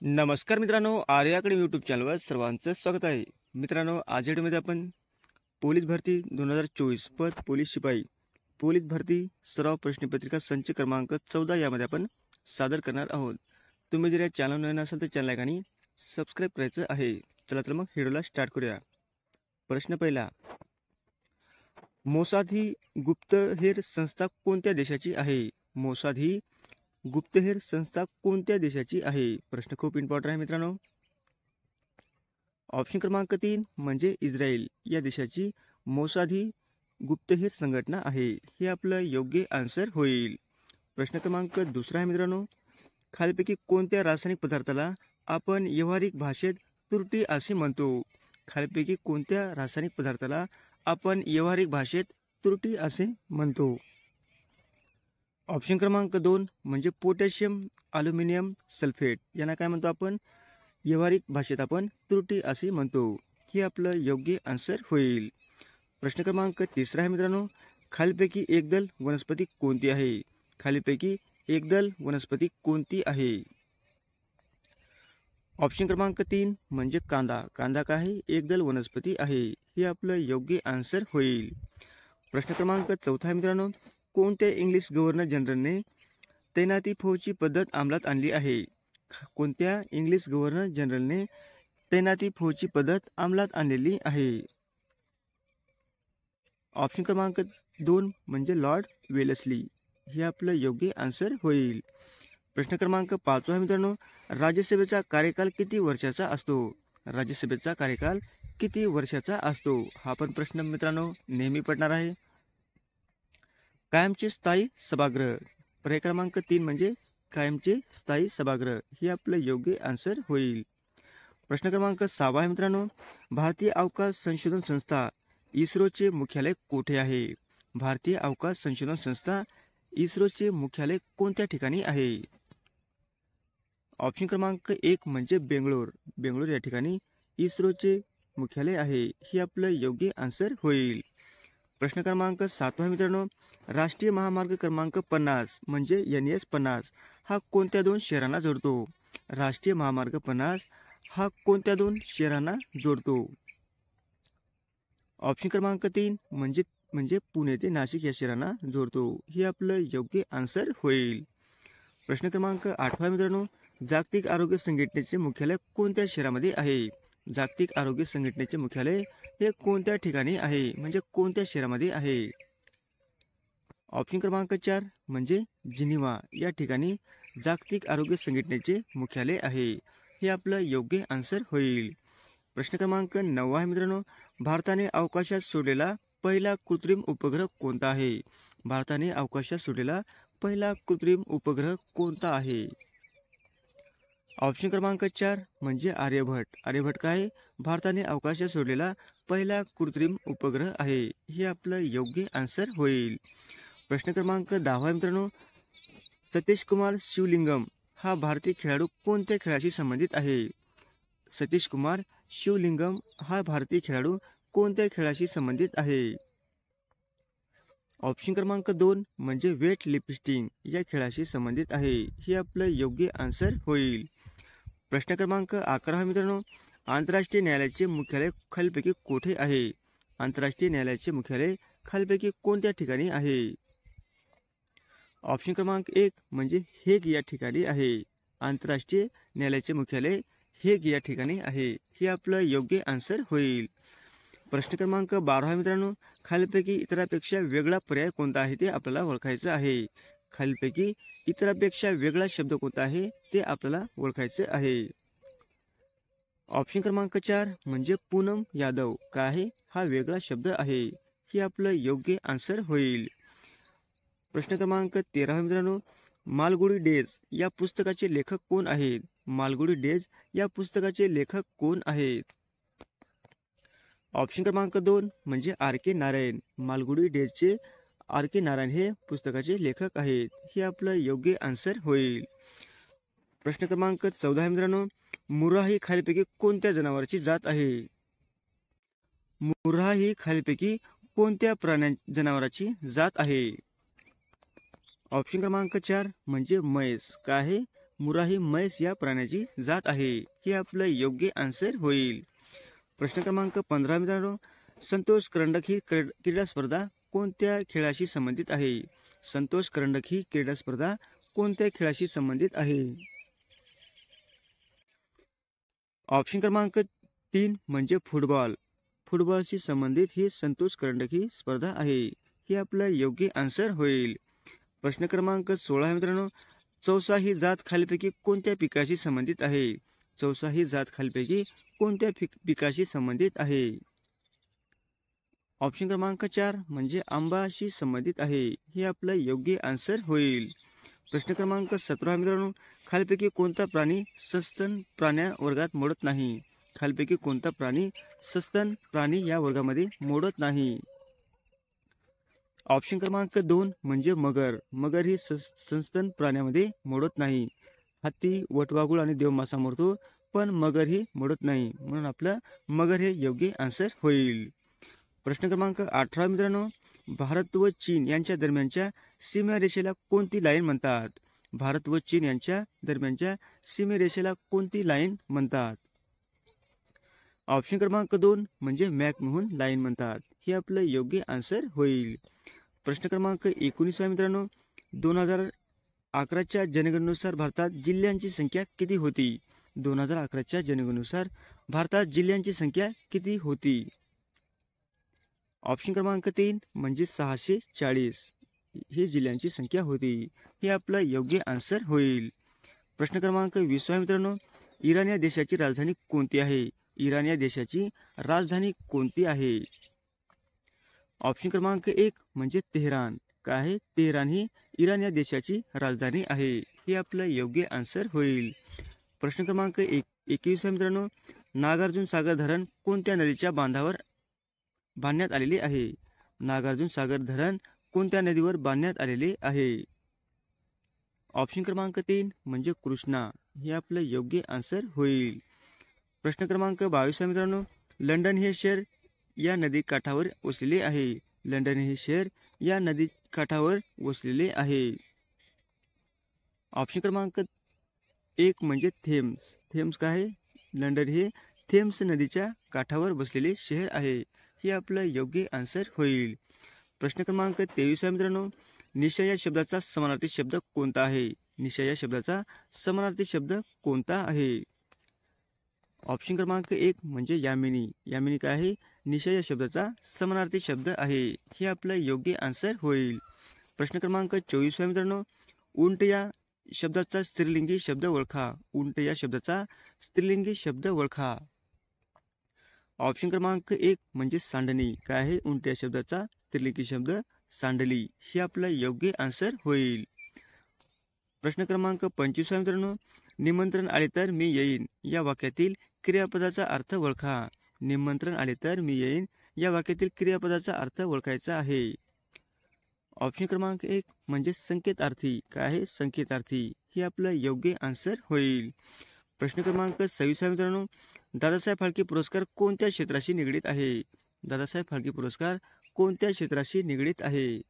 नमस्कार मित्रांनो, आर्याकडे यूट्यूब चॅनलवर सर्वांचं स्वागत आहे. मित्रांनो, आज या व्हिडिओमध्ये आपण पोलीस भरती 2024 पद पोलीस शिपाई पोलीस भरती सराव प्रश्नपत्रिका संच क्रमांक 14 यामध्ये आपण सादर करणार आहोत. तुम्ही जर या चॅनल नवीन असाल तर चॅनल आणि सबस्क्राईब करायचं आहे. चला तर मग व्हिडिओला स्टार्ट करूया. प्रश्न पहिला, मोसाद ही गुप्तहेर संस्था कोणत्या देशाची आहे? मोसाद ही गुप्तहेर संस्था कोणत्या देशाची आहे? प्रश्न खूप इम्पॉर्टंट आहे मित्रांनो. ऑप्शन क्रमांक 3 म्हणजे इस्रायल या देशाची मोसाद ही गुप्तहेर संघटना आहे. हे आपलं योग्य आन्सर होईल. प्रश्न क्रमांक 2 आहे मित्रांनो, खालीलपैकी कोणत्या रासायनिक पदार्थाला आपण व्यावहारिक भाषेत त्रुटी असे म्हणतो? खालीलपैकी कोणत्या रासायनिक पदार्थाला आपण व्यावहारिक भाषेत त्रुटी असे म्हणतो? ऑप्शन क्रमांक 2 म्हणजे पोटॅशियम ॲल्युमिनियम सल्फेट यांना काय म्हणतो आपण? व्यावहारिक भाषेत आपण त्रुटी असे म्हणतो. हे आपलं योग्य आन्सर होईल. प्रश्न क्रमांक 3 आहे मित्रांनो, खालीलपैकी एकदल वनस्पती कोणती आहे? खालीलपैकी एकदल वनस्पती कोणती आहे? ऑप्शन क्रमांक 3 म्हणजे कांदा. कांदा काय आहे? एकदल वनस्पती आहे. हे आपलं योग्य आन्सर होईल. प्रश्न क्रमांक 4 आहे मित्रांनो, कोणत्या इंग्लिश गव्हर्नर जनरलने तैनाती फौजची पद्धत अंमलात आणली आहे? कोणत्या इंग्लिश गव्हर्नर जनरलने तैनाती फौजची पद्धत अंमलात आणलेली आहे? ऑप्शन क्रमांक 2 म्हणजे लॉर्ड वेलेस्ली. हे आपलं योग्य आन्सर होईल. प्रश्न क्रमांक 5 आहे मित्रांनो, राज्यसभेचा कार्यकाल किती वर्षाचा असतो? राज्यसभेचा कार्यकाल किती वर्षाचा असतो? हा पण प्रश्न मित्रांनो नेहमी पडणार आहे. कायमचे स्थायी सभागृह. पर्याय क्रमांक 3 म्हणजे कायमचे स्थायी सभागृह. हे आपलं योग्य आन्सर होईल. प्रश्न क्रमांक 6 आहे मित्रांनो, भारतीय अवकाश संशोधन संस्था इस्रोचे मुख्यालय कोठे आहे? भारतीय अवकाश संशोधन संस्था इस्रोचे मुख्यालय कोणत्या ठिकाणी आहे? ऑप्शन क्रमांक 1 म्हणजे बेंगलोर. बेंगलोर या ठिकाणी इस्रोचे मुख्यालय आहे. हे आपलं योग्य आन्सर होईल. प्रश्न क्रमांक 7 आहे मित्रांनो, राष्ट्रीय महामार्ग क्रमांक 50 म्हणजे NS 50 हा कोणत्या दोन शहरांना जोडतो? राष्ट्रीय महामार्ग 50 हा कोणत्या दोन शहरांना जोडतो? ऑप्शन क्रमांक 3 म्हणजे पुणे ते नाशिक या शहरांना जोडतो. हे आपलं योग्य आन्सर होईल. प्रश्न क्रमांक 8 आहे मित्रांनो, जागतिक आरोग्य संघटनेचे मुख्यालय कोणत्या शहरामध्ये आहे? जागतिक आरोग्य संघटनेचे मुख्यालय हे कोणत्या ठिकाणी आहे? म्हणजे कोणत्या शहरामध्ये आहे? ऑप्शन क्रमांक 4 म्हणजे जिनिव्हा या ठिकाणी जागतिक आरोग्य संघटनेचे मुख्यालय आहे. हे आपलं योग्य आन्सर होईल. प्रश्न क्रमांक 9 आहे मित्रांनो, भारताने अवकाशात सोडलेला पहिला कृत्रिम उपग्रह कोणता आहे? भारताने अवकाशात सोडलेला पहिला कृत्रिम उपग्रह कोणता आहे? ऑप्शन क्रमांक 4 म्हणजे आर्यभट. आर्यभट काय? भारताने अवकाशात सोडलेला पहिला कृत्रिम उपग्रह आहे. हे आपलं योग्य आन्सर होईल. प्रश्न क्रमांक 10 आहे मित्रांनो, सतीश कुमार शिवलिंगम हा भारतीय खेळाडू कोणत्या खेळाशी संबंधित आहे? सतीश कुमार शिवलिंगम हा भारतीय खेळाडू कोणत्या खेळाशी संबंधित आहे? ऑप्शन क्रमांक 2 म्हणजे वेट लिफ्टिंग या खेळाशी संबंधित आहे. हे आपलं योग्य आन्सर होईल. प्रश्न क्रमांक 11 आहे मित्रांनो, आंतरराष्ट्रीय न्यायालयाचे मुख्यालय खालीलपैकी कोठे आहे? आंतरराष्ट्रीय न्यायालयाचे मुख्यालय खालीलपैकी कोणत्या ठिकाणी आहे? ऑप्शन क्रमांक 1 म्हणजे हेग या ठिकाणी आहे. आंतरराष्ट्रीय न्यायालयाचे मुख्यालय हेग या ठिकाणी आहे. हे आपलं योग्य आन्सर होईल. प्रश्न क्रमांक 12 आहे मित्रांनो, खालीलपैकी इतरांपेक्षा वेगळा पर्याय कोणता आहे ते आपल्याला ओळखायचं आहे. खालीलपैकी इतरांपेक्षा वेगळा शब्द कोणता आहे ते आपल्याला ओळखायचं आहे. ऑप्शन क्रमांक 4 म्हणजे पूनम यादव काय आहे? हा वेगळा शब्द आहे. हे आपलं योग्य आन्सर होईल. प्रश्न क्रमांक 13 आहे मित्रांनो, मालगुडी डेज या पुस्तकाचे लेखक कोण आहेत? मालगुडी डेज या पुस्तकाचे लेखक कोण आहेत? ऑप्शन क्रमांक 2 म्हणजे RK नारायण. मालगुडी डेजचे RK नारायण हे पुस्तकाचे लेखक आहेत. हे आपलं योग्य आन्सर होईल. प्रश्न क्रमांक 14 आहे मित्रांनो, मुर्हा ही खालीलपैकी कोणत्या जनावरांची जात आहे? मुर्हा ही खालीलपैकी कोणत्या जनावरांची जात आहे? ऑप्शन क्रमांक 4 म्हणजे म्हैस काय आहे? मुराही म्हैस या प्राण्याची जात आहे. हे आपलं योग्य आन्सर होईल. प्रश्न क्रमांक 15 मित्रांनो, संतोष करंडक ही क्रीडा स्पर्धा कोणत्या खेळाशी संबंधित आहे? संतोष करंडक ही क्रीडा स्पर्धा कोणत्या खेळाशी संबंधित आहे? ऑप्शन क्रमांक 3 म्हणजे फुटबॉल. फुटबॉलशी संबंधित ही संतोष करंडक ही स्पर्धा आहे. हे आपलं योग्य आन्सर होईल. प्रश्न क्रमांक 16 मित्रांनो, चौसा ही जात खालीलपैकी कोणत्या पिकाशी संबंधित आहे? चौसा ही जात खालीलपैकी कोणत्या पिकाशी संबंधित आहे? ऑप्शन क्रमांक 4 म्हणजे आंबाशी संबंधित आहे. हे आपलं योग्य आन्सर होईल. प्रश्न क्रमांक 17 मित्रांनो, खालीलपैकी कोणता प्राणी सस्तन प्राण्या वर्गात मोडत नाही? खालीलपैकी कोणता प्राणी सस्तन प्राणी या वर्गामध्ये मोडत नाही? ऑप्शन क्रमांक 2 म्हणजे मगर. मगर ही सस्तन प्राण्यामध्ये मोडत नाही. हत्ती, वटवाघूळ आणि देवमासा मोडतो, पण मगर ही मोडत नाही, म्हणून आपलं मगर हे योग्य आन्सर होईल. प्रश्न क्रमांक 18 मित्रांनो, भारत व चीन यांच्या दरम्यानच्या सीमारेषेला कोणती लाईन म्हणतात? भारत व चीन यांच्या दरम्यानच्या सीमारेषेला कोणती लाईन म्हणतात? ऑप्शन क्रमांक 2 म्हणजे मॅकमोहन लाईन म्हणतात. हे आपलं योग्य आन्सर होईल. प्रश्न क्रमांक 19 मित्रांनो, 2011च्या जनगणनेनुसार भारतात जिल्ह्यांची संख्या किती होती? 2011च्या जनगणनेनुसार भारतात जिल्ह्यांची संख्या किती होती? ऑप्शन क्रमांक 3 म्हणजे 640 ही जिल्ह्यांची संख्या होती. हे आपलं योग्य आन्सर होईल. प्रश्न क्रमांक 20 मित्रांनो, इराण या देशाची राजधानी कोणती आहे? इराण या देशाची राजधानी कोणती आहे? ऑप्शन क्रमांक 1 म्हणजे तेहरान. काय आहे? तेहरान ही इराण या देशाची राजधानी आहे. हे आपलं योग्य आन्सर होईल. प्रश्न क्रमांक 21 मित्रांनो, नागार्जुन सागर धरण कोणत्या नदीच्या बांधावर बांधण्यात आलेले आहे? नागार्जुन सागर धरण कोणत्या नदीवर बांधण्यात आलेले आहे? ऑप्शन क्रमांक 3 म्हणजे कृष्णा. हे आपलं योग्य आन्सर होईल. प्रश्न क्रमांक 22 मित्रांनो, लंडन हे शहर या नदी काठावर वसलेले आहे. लंडन हे शहर या नदी काठावर वसलेले आहे. ऑप्शन क्रमांक 1 म्हणजे थेम्स. थेम्स काय आहे? लंडन हे थेम्स नदीच्या काठावर बसलेले शहर आहे. हे आपलं योग्य आन्सर होईल. प्रश्न क्रमांक 23 मित्रांनो, निशा या शब्दाचा समानार्थी शब्द कोणता आहे? निशा या शब्दाचा समानार्थी शब्द कोणता आहे? ऑप्शन क्रमांक 1 म्हणजे यामिनी. यामिनी काय आहे? निशा या शब्दाचा समानार्थी शब्द आहे. हे आपलं योग्य आन्सर होईल. प्रश्न क्रमांक 24 मित्रांनो, उंट या शब्दाचा स्त्रीलिंगी शब्द ओळखा. उंट या शब्दाचा स्त्रीलिंगी शब्द ओळखा. ऑप्शन क्रमांक 1 म्हणजे सांडणी. काय आहे? उंट या शब्दाचा स्त्रीलिंगी शब्द सांडली. हे आपलं योग्य आन्सर होईल. प्रश्न क्रमांक 25 मित्रांनो, निमंत्रण आले तर मी येईन या वाक्यातील क्रियापदाचा अर्थ ओळखा. निमंत्रण आले तर मी येईन या वाक्यातील क्रियापदाचा अर्थ ओळखायचा आहे. ऑप्शन क्रमांक 1 म्हणजे संकेतार्थी. काय आहे? संकेतार्थी. हे आपलं योग्य आन्सर होईल. प्रश्न क्रमांक 26 मित्रांनो, दादासाहेब फाळके पुरस्कार कोणत्या क्षेत्राशी निगडीत आहे? दादासाहेब फाळके पुरस्कार कोणत्या क्षेत्राशी निगडीत आहे?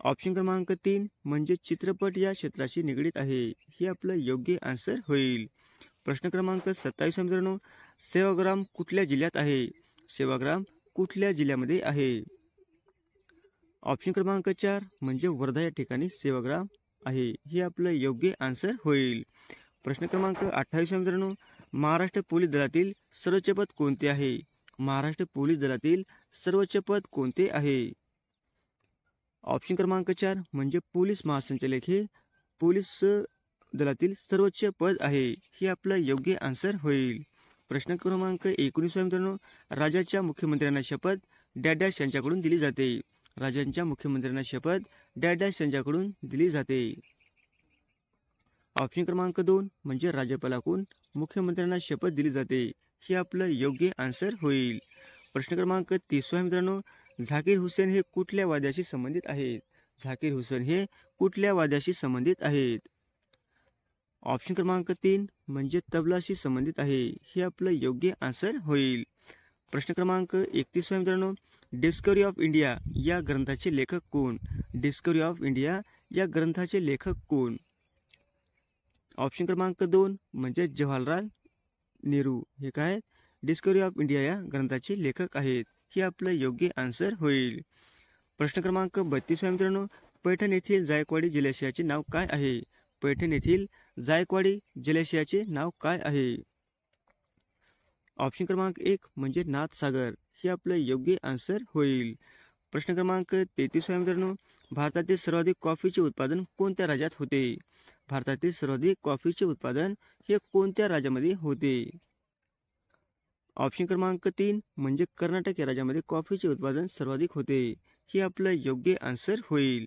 ऑप्शन क्रमांक 3 म्हणजे चित्रपट या क्षेत्राशी निगडीत आहे. हे आपलं योग्य आन्सर होईल. प्रश्न क्रमांक 27 मित्रांनो, सेवाग्राम कुठल्या जिल्ह्यात आहे? सेवाग्राम कुठल्या जिल्ह्यामध्ये आहे? ऑप्शन क्रमांक 4 म्हणजे वर्धा या ठिकाणी सेवाग्राम आहे. हे आपलं योग्य आन्सर होईल. प्रश्न क्रमांक 28 मित्रांनो, महाराष्ट्र पोलीस दलातील सर्वोच्च पद कोणते आहे? महाराष्ट्र पोलीस दलातील सर्वोच्च पद कोणते आहे? ऑप्शन क्रमांक 4 म्हणजे पोलीस महासंचालक हे पोलीस दलातील सर्वोच्च पद आहे. हे आपलं योग्य आन्सर होईल. प्रश्न क्रमांक 19 मित्रांनो, राज्याच्या मुख्यमंत्र्यांना शपथ डॅश यांच्याकडून दिली जाते. राज्यांच्या मुख्यमंत्र्यांना शपथ डॅश यांच्याकडून दिली जाते. ऑप्शन क्रमांक 2 म्हणजे राज्यपालाकडून मुख्यमंत्र्यांना शपथ दिली जाते. हे आपलं योग्य आन्सर होईल. प्रश्न क्रमांक 30 मित्रांनो, झाकीर हुसेन हे कुठल्या वाद्याशी संबंधित आहेत? झाकीर हुसेन हे कुठल्या वाद्याशी संबंधित आहेत? ऑप्शन क्रमांक 3 म्हणजे तबलाशी संबंधित आहे. हे आपलं योग्य आन्सर होईल. प्रश्न क्रमांक 31 मित्रांनो, डिस्कवरी ऑफ इंडिया या ग्रंथाचे लेखक कोण? डिस्कवरी ऑफ इंडिया या ग्रंथाचे लेखक कोण? ऑप्शन क्रमांक 2 म्हणजे जवाहरलाल नेहरू. हे काय डिस्कवरी ऑफ इंडिया या ग्रंथाचे लेखक आहेत. हे आपलं योग्य आन्सर होईल. प्रश्न क्रमांक 32 मित्रांनो, पैठण येथील जायकवाडी जलाशयाचे नाव काय आहे? पैठण येथील जायकवाडी जलाशयाचे नाव काय आहे? ऑप्शन क्रमांक 1 म्हणजे नाथसागर. हे आपलं योग्य आन्सर होईल. प्रश्न क्रमांक 33 मित्रांनो, भारतातील सर्वाधिक कॉफीचे उत्पादन कोणत्या राज्यात होते? भारतातील सर्वाधिक कॉफीचे उत्पादन हे कोणत्या राज्यामध्ये होते? ऑप्शन क्रमांक 3 म्हणजे कर्नाटक या राज्यामध्ये कॉफीचे उत्पादन सर्वाधिक होते. हे आपलं योग्य आन्सर होईल.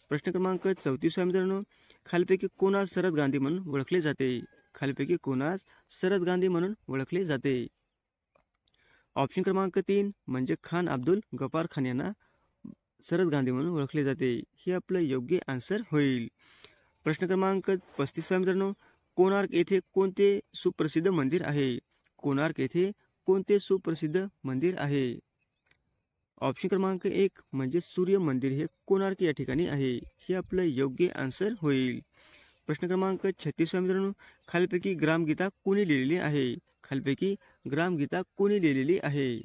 प्रश्न क्रमांक 34 मित्रांनो, खालीलपैकी कोणास शरद गांधी म्हणून ओळखले जाते? खालीलपैकी कोणास शरद गांधी म्हणून ओळखले जाते? ऑप्शन क्रमांक 3 म्हणजे खान अब्दुल गफार खान यांना शरद गांधी म्हणून ओळखले जाते. हे आपलं योग्य आन्सर होईल. प्रश्न क्रमांक 35 मित्रांनो, कोणार्क येथे कोणते सुप्रसिद्ध मंदिर आहे? कोणार्क येथे कोणते सुप्रसिद्ध मंदिर आहे? ऑप्शन क्रमांक 1 म्हणजे सूर्य मंदिर हे कोणार्क या ठिकाणी आहे. हे आपलं योग्य आन्सर होईल. प्रश्न क्रमांक 36 मित्रांनो, खालीलपैकी ग्रामगीता कोणी लिहिलेली आहे? खालीलपैकी ग्रामगीता कोणी लिहिलेली आहे?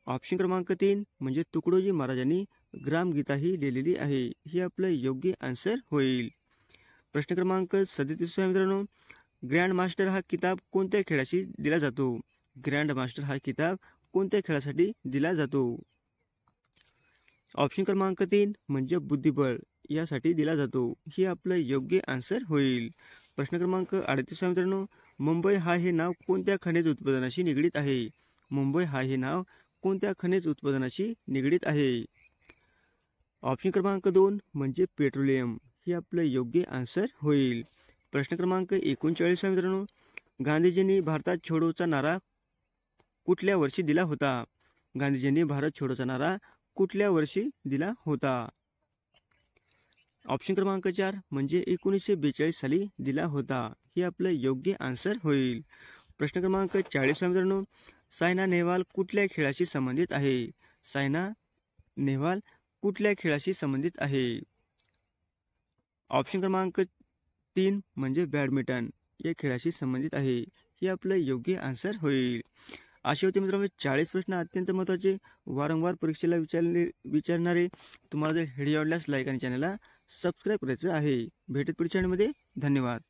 ऑप्शन क्रमांक 3 म्हणजे तुकडोजी महाराजांनी ग्रामगीता ही लिहिलेली आहे. हे आपलं योग्य आन्सर होईल. प्रश्न क्रमांक 37 मित्रांनो, ग्रँड मास्टर हा किताब कोणत्या खेळाशी दिला जातो? ग्रँड मास्टर हा किताब कोणत्या खेळासाठी दिला जातो? ऑप्शन क्रमांक 3 म्हणजे बुद्धिबळ यासाठी दिला जातो. हे आपलं योग्य आन्सर होईल. प्रश्न क्रमांक 38 मित्रांनो, मुंबई हा हे नाव कोणत्या खनिज उत्पादनाशी निगडीत आहे? मुंबई हा हे नाव कोणत्या खनिज उत्पादनाशी निगडीत आहे? ऑप्शन क्रमांक 2 म्हणजे पेट्रोलियम. हे आपलं योग्य आन्सर होईल. प्रश्न क्रमांक 39 मित्रांनो, गांधीजींनी भारतात छोडोचा नारा कुठल्या वर्षी दिला होता? गांधीजींनी भारत छोडोचा नारा कुठल्या वर्षी दिला होता? ऑप्शन क्रमांक 4 म्हणजे 1942 साली दिला होता. हे आपलं योग्य आन्सर होईल. प्रश्न क्रमांक 40 मित्रांनो, सायना नेहवाल कुठल्या खेळाशी संबंधित आहे? सायना नेहवाल कुठल्या खेळाशी संबंधित आहे? ऑप्शन क्रमांक 3 म्हणजे बॅडमिंटन या खेळाशी संबंधित आहे. हे आपलं योग्य आन्सर होईल. असे होते मित्रांनो 40 प्रश्न अत्यंत महत्त्वाचे, वारंवार परीक्षेला विचारणारे. तुम्हाला जर व्हिडिओ आवडल्यास लाईक आणि चॅनलला सबस्क्राईब करायचं आहे. भेटत पुढच्या व्हिडिओमध्ये. धन्यवाद.